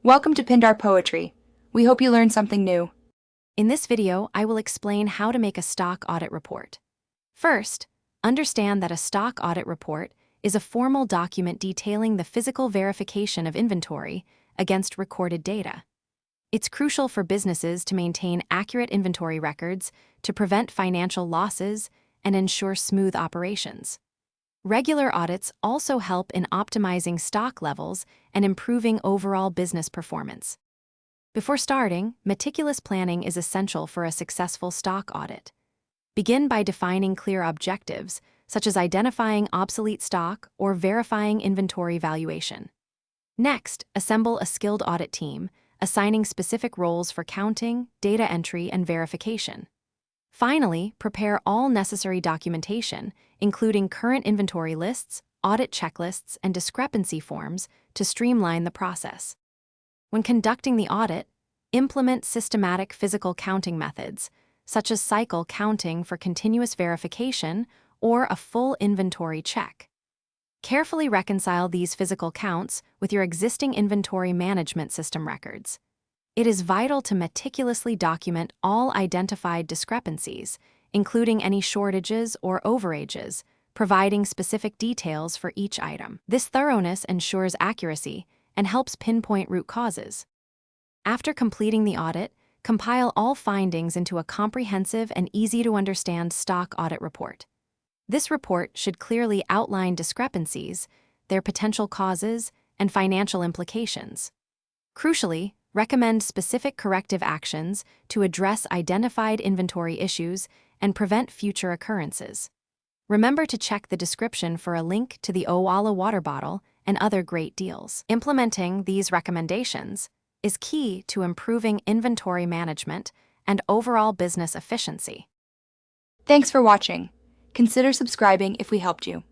Welcome to Pindar Poetry. We hope you learned something new. In this video, I will explain how to make a stock audit report. First, understand that a stock audit report is a formal document detailing the physical verification of inventory against recorded data. It's crucial for businesses to maintain accurate inventory records to prevent financial losses and ensure smooth operations. Regular audits also help in optimizing stock levels and improving overall business performance. Before starting, meticulous planning is essential for a successful stock audit. Begin by defining clear objectives, such as identifying obsolete stock or verifying inventory valuation. Next, assemble a skilled audit team, assigning specific roles for counting, data entry, and verification. Finally, prepare all necessary documentation, including current inventory lists, audit checklists, and discrepancy forms to streamline the process. When conducting the audit, implement systematic physical counting methods, such as cycle counting for continuous verification or a full inventory check. Carefully reconcile these physical counts with your existing inventory management system records. It is vital to meticulously document all identified discrepancies, including any shortages or overages, providing specific details for each item. This thoroughness ensures accuracy and helps pinpoint root causes. After completing the audit, compile all findings into a comprehensive and easy-to-understand stock audit report. This report should clearly outline discrepancies, their potential causes, and financial implications. Crucially, recommend specific corrective actions to address identified inventory issues and prevent future occurrences. Remember to check the description for a link to the Owala water bottle and other great deals. Implementing these recommendations is key to improving inventory management and overall business efficiency. Thanks for watching. Consider subscribing if we helped you.